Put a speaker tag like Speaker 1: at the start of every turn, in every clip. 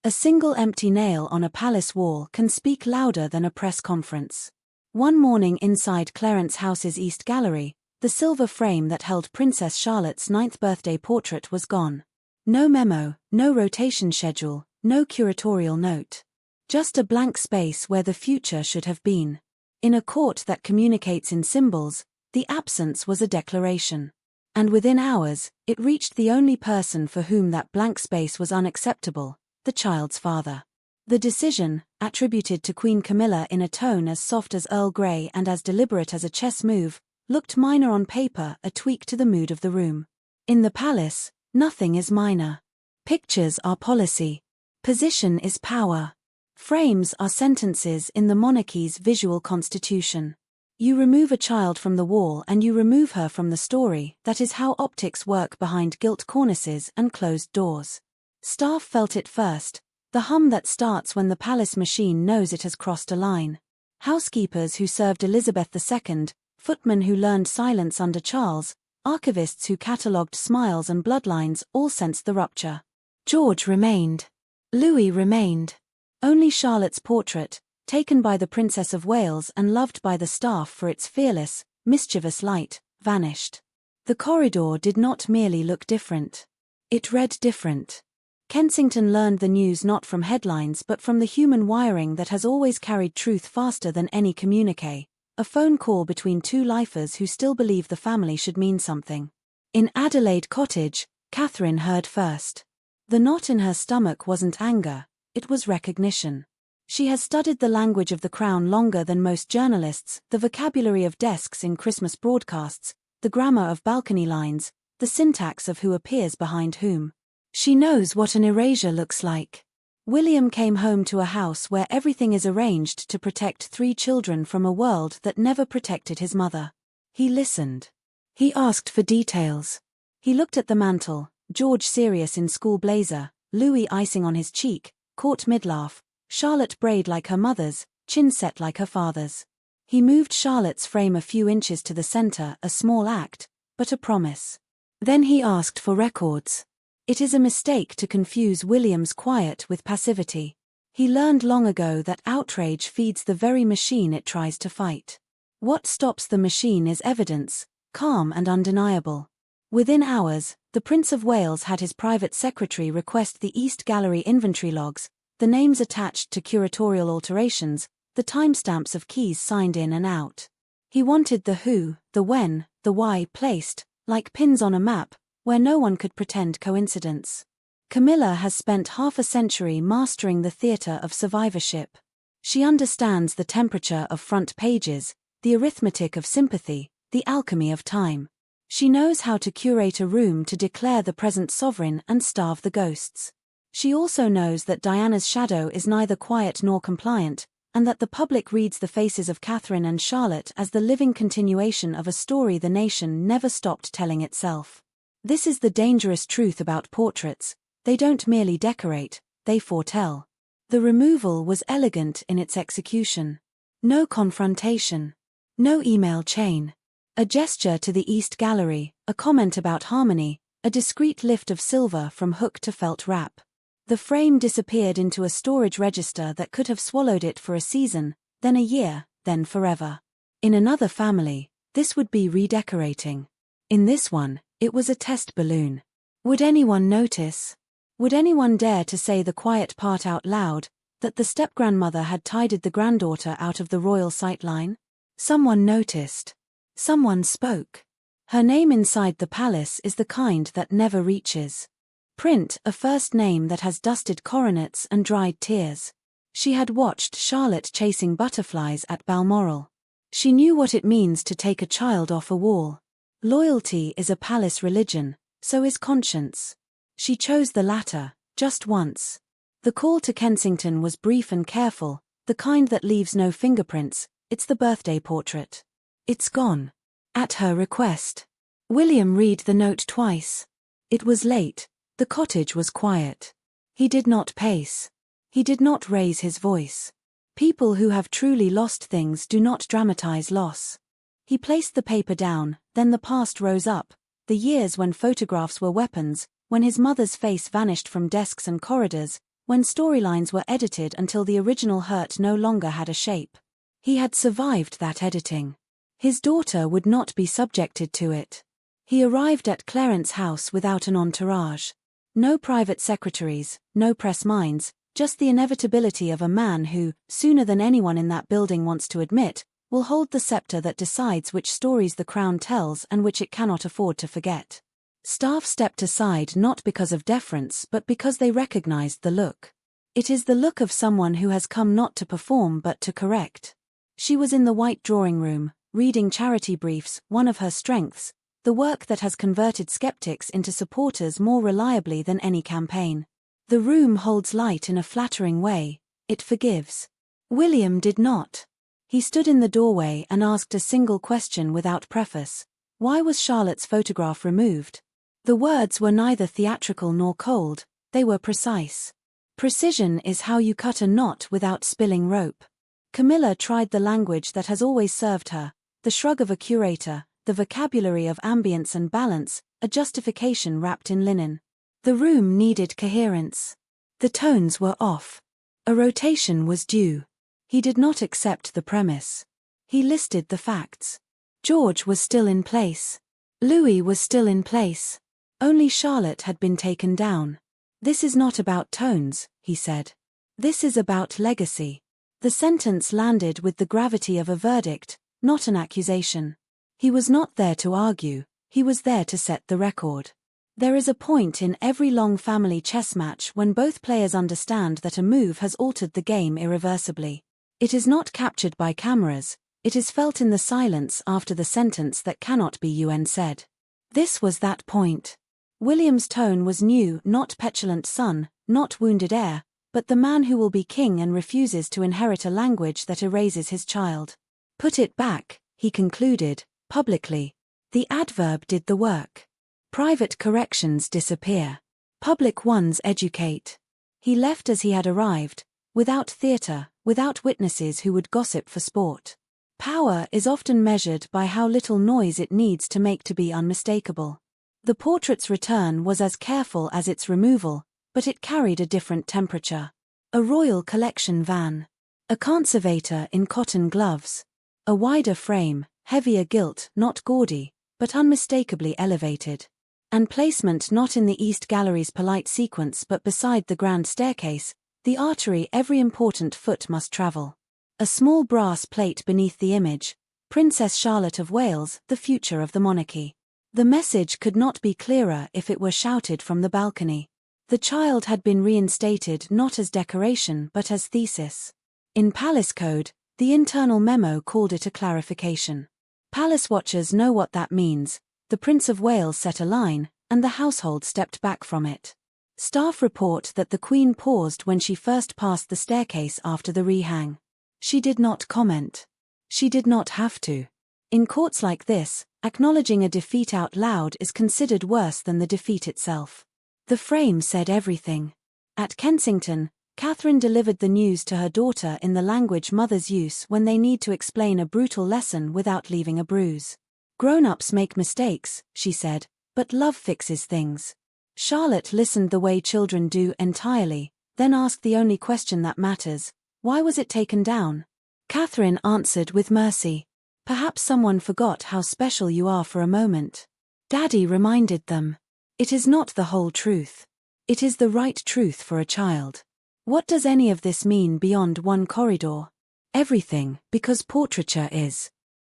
Speaker 1: A single empty nail on a palace wall can speak louder than a press conference. One morning inside Clarence House's East Gallery, the silver frame that held Princess Charlotte's 9th birthday portrait was gone. No memo, no rotation schedule, no curatorial note. Just a blank space where the future should have been. In a court that communicates in symbols, the absence was a declaration. And within hours, it reached the only person for whom that blank space was unacceptable, the child's father. The decision, attributed to Queen Camilla in a tone as soft as Earl Grey and as deliberate as a chess move, looked minor on paper, a tweak to the mood of the room. In the palace, nothing is minor. Pictures are policy. Position is power. Frames are sentences in the monarchy's visual constitution. You remove a child from the wall and you remove her from the story. That is how optics work behind gilt cornices and closed doors. Staff felt it first, the hum that starts when the palace machine knows it has crossed a line. Housekeepers who served Elizabeth II, footmen who learned silence under Charles, archivists who catalogued smiles and bloodlines all sensed the rupture. George remained. Louis remained. Only Charlotte's portrait, taken by the Princess of Wales and loved by the staff for its fearless, mischievous light, vanished. The corridor did not merely look different. It read different. Kensington learned the news not from headlines but from the human wiring that has always carried truth faster than any communique, a phone call between two lifers who still believe the family should mean something. In Adelaide Cottage, Catherine heard first. The knot in her stomach wasn't anger, it was recognition. She has studied the language of the Crown longer than most journalists, the vocabulary of desks in Christmas broadcasts, the grammar of balcony lines, the syntax of who appears behind whom. She knows what an erasure looks like. William came home to a house where everything is arranged to protect 3 children from a world that never protected his mother. He listened. He asked for details. He looked at the mantel, George serious in school blazer, Louis icing on his cheek, Kate midlaugh, Charlotte braid like her mother's, chin set like her father's. He moved Charlotte's frame a few inches to the center, a small act, but a promise. Then he asked for records. It is a mistake to confuse William's quiet with passivity. He learned long ago that outrage feeds the very machine it tries to fight. What stops the machine is evidence, calm and undeniable. Within hours, the Prince of Wales had his private secretary request the East Gallery inventory logs, the names attached to curatorial alterations, the timestamps of keys signed in and out. He wanted the who, the when, the why placed, like pins on a map, where no one could pretend coincidence. Camilla has spent half a century mastering the theater of survivorship. She understands the temperature of front pages, the arithmetic of sympathy, the alchemy of time. She knows how to curate a room to declare the present sovereign and starve the ghosts. She also knows that Diana's shadow is neither quiet nor compliant, and that the public reads the faces of Catherine and Charlotte as the living continuation of a story the nation never stopped telling itself. This is the dangerous truth about portraits: they don't merely decorate, they foretell. The removal was elegant in its execution. No confrontation. No email chain. A gesture to the East Gallery, a comment about harmony, a discreet lift of silver from hook to felt wrap. The frame disappeared into a storage register that could have swallowed it for a season, then a year, then forever. In another family, this would be redecorating. In this one, it was a test balloon. Would anyone notice? Would anyone dare to say the quiet part out loud, that the step-grandmother had tidied the granddaughter out of the royal sightline? Someone noticed. Someone spoke. Her name inside the palace is the kind that never reaches. Print a first name that has dusted coronets and dried tears. She had watched Charlotte chasing butterflies at Balmoral. She knew what it means to take a child off a wall. Loyalty is a palace religion, so is conscience. She chose the latter, just once. The call to Kensington was brief and careful, the kind that leaves no fingerprints. It's the birthday portrait. It's gone. At her request. William read the note twice. It was late. The cottage was quiet. He did not pace. He did not raise his voice. People who have truly lost things do not dramatize loss. He placed the paper down, then the past rose up, the years when photographs were weapons, when his mother's face vanished from desks and corridors, when storylines were edited until the original hurt no longer had a shape. He had survived that editing. His daughter would not be subjected to it. He arrived at Clarence's house without an entourage. No private secretaries, no press minds, just the inevitability of a man who, sooner than anyone in that building wants to admit, will hold the scepter that decides which stories the crown tells and which it cannot afford to forget. Staff stepped aside not because of deference but because they recognized the look. It is the look of someone who has come not to perform but to correct. She was in the white drawing room, reading charity briefs, one of her strengths, the work that has converted skeptics into supporters more reliably than any campaign. The room holds light in a flattering way, it forgives. William did not. He stood in the doorway and asked a single question without preface. Why was Charlotte's photograph removed? The words were neither theatrical nor cold, they were precise. Precision is how you cut a knot without spilling rope. Camilla tried the language that has always served her, the shrug of a curator, the vocabulary of ambience and balance, a justification wrapped in linen. The room needed coherence. The tones were off. A rotation was due. He did not accept the premise. He listed the facts. George was still in place. Louis was still in place. Only Charlotte had been taken down. This is not about tones, he said. This is about legacy. The sentence landed with the gravity of a verdict, not an accusation. He was not there to argue, he was there to set the record. There is a point in every long family chess match when both players understand that a move has altered the game irreversibly. It is not captured by cameras, it is felt in the silence after the sentence that cannot be unsaid. This was that point. William's tone was new, not petulant son, not wounded heir, but the man who will be king and refuses to inherit a language that erases his child. Put it back, he concluded, publicly. The adverb did the work. Private corrections disappear. Public ones educate. He left as he had arrived, without theatre, without witnesses who would gossip for sport. Power is often measured by how little noise it needs to make to be unmistakable. The portrait's return was as careful as its removal, but it carried a different temperature. A royal collection van. A conservator in cotton gloves. A wider frame, heavier gilt, not gaudy, but unmistakably elevated. And placement not in the East Gallery's polite sequence but beside the grand staircase, the artery every important foot must travel. A small brass plate beneath the image, Princess Charlotte of Wales, the future of the monarchy. The message could not be clearer if it were shouted from the balcony. The child had been reinstated not as decoration but as thesis. In palace code, the internal memo called it a clarification. Palace watchers know what that means. The Prince of Wales set a line, and the household stepped back from it. Staff report that the Queen paused when she first passed the staircase after the rehang. She did not comment. She did not have to. In courts like this, acknowledging a defeat out loud is considered worse than the defeat itself. The frame said everything. At Kensington, Catherine delivered the news to her daughter in the language mothers use when they need to explain a brutal lesson without leaving a bruise. Grown-ups make mistakes, she said, but love fixes things. Charlotte listened the way children do entirely, then asked the only question that matters, why was it taken down? Catherine answered with mercy. Perhaps someone forgot how special you are for a moment. Daddy reminded them. It is not the whole truth. It is the right truth for a child. What does any of this mean beyond one corridor? Everything, because portraiture is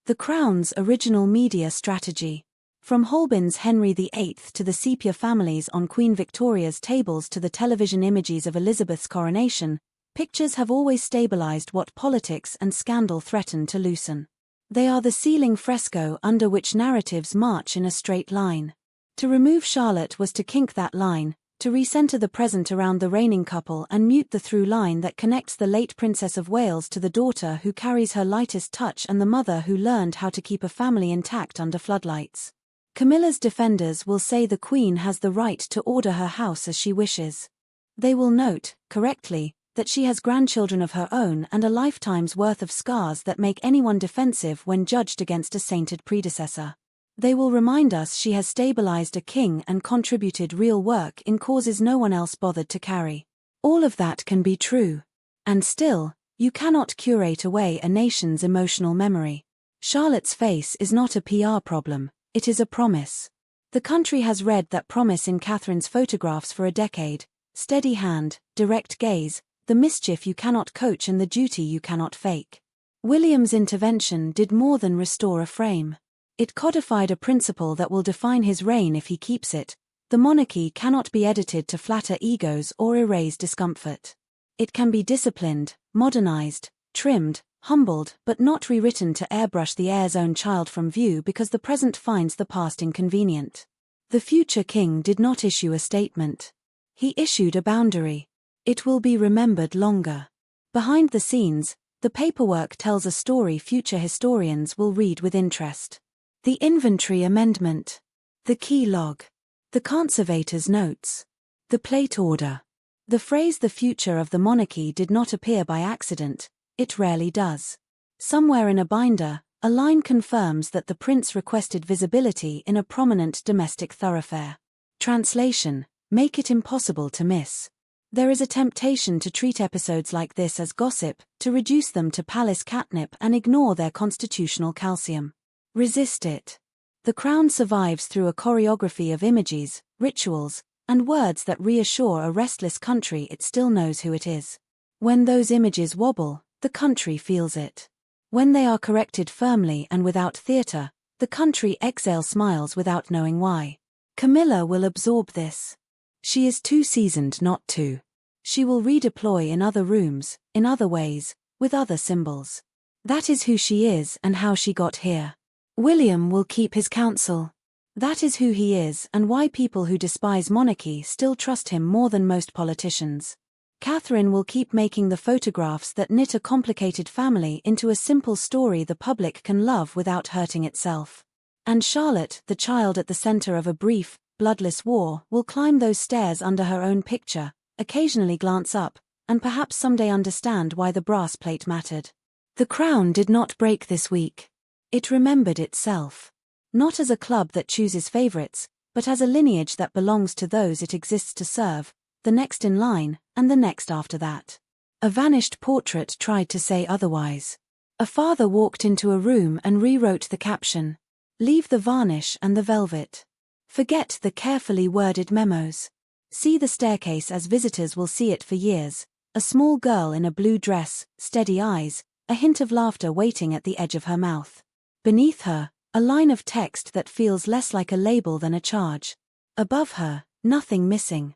Speaker 1: the Crown's original media strategy. From Holbein's Henry VIII to the sepia families on Queen Victoria's tables to the television images of Elizabeth's coronation, pictures have always stabilized what politics and scandal threaten to loosen. They are the ceiling fresco under which narratives march in a straight line. To remove Charlotte was to kink that line, to recenter the present around the reigning couple and mute the through line that connects the late Princess of Wales to the daughter who carries her lightest touch and the mother who learned how to keep a family intact under floodlights. Camille's defenders will say the Queen has the right to order her house as she wishes. They will note, correctly, that she has grandchildren of her own and a lifetime's worth of scars that make anyone defensive when judged against a sainted predecessor. They will remind us she has stabilized a king and contributed real work in causes no one else bothered to carry. All of that can be true. And still, you cannot curate away a nation's emotional memory. Charlotte's face is not a PR problem, it is a promise. The country has read that promise in Catherine's photographs for a decade: steady hand, direct gaze, the mischief you cannot coach and the duty you cannot fake. William's intervention did more than restore a frame. It codified a principle that will define his reign if he keeps it: the monarchy cannot be edited to flatter egos or erase discomfort. It can be disciplined, modernized, trimmed, humbled, but not rewritten to airbrush the heir's own child from view because the present finds the past inconvenient. The future king did not issue a statement. He issued a boundary. It will be remembered longer. Behind the scenes, the paperwork tells a story future historians will read with interest. The inventory amendment. The key log. The conservator's notes. The plate order. The phrase "the future of the monarchy" did not appear by accident. It rarely does. Somewhere in a binder, a line confirms that the prince requested visibility in a prominent domestic thoroughfare. Translation: make it impossible to miss. There is a temptation to treat episodes like this as gossip, to reduce them to palace catnip and ignore their constitutional calcium. Resist it. The crown survives through a choreography of images, rituals, and words that reassure a restless country it still knows who it is. When those images wobble, the country feels it. When they are corrected firmly and without theatre, the country exhales smiles without knowing why. Camilla will absorb this. She is too seasoned not to. She will redeploy in other rooms, in other ways, with other symbols. That is who she is and how she got here. William will keep his counsel. That is who he is and why people who despise monarchy still trust him more than most politicians. Catherine will keep making the photographs that knit a complicated family into a simple story the public can love without hurting itself. And Charlotte, the child at the center of a brief, bloodless war, will climb those stairs under her own picture, occasionally glance up, and perhaps someday understand why the brass plate mattered. The crown did not break this week. It remembered itself. Not as a club that chooses favorites, but as a lineage that belongs to those it exists to serve, the next in line, and the next after that. A vanished portrait tried to say otherwise. A father walked into a room and rewrote the caption: "Leave the varnish and the velvet. Forget the carefully worded memos. See the staircase as visitors will see it for years, a small girl in a blue dress, steady eyes, a hint of laughter waiting at the edge of her mouth. Beneath her, a line of text that feels less like a label than a charge. Above her, nothing missing.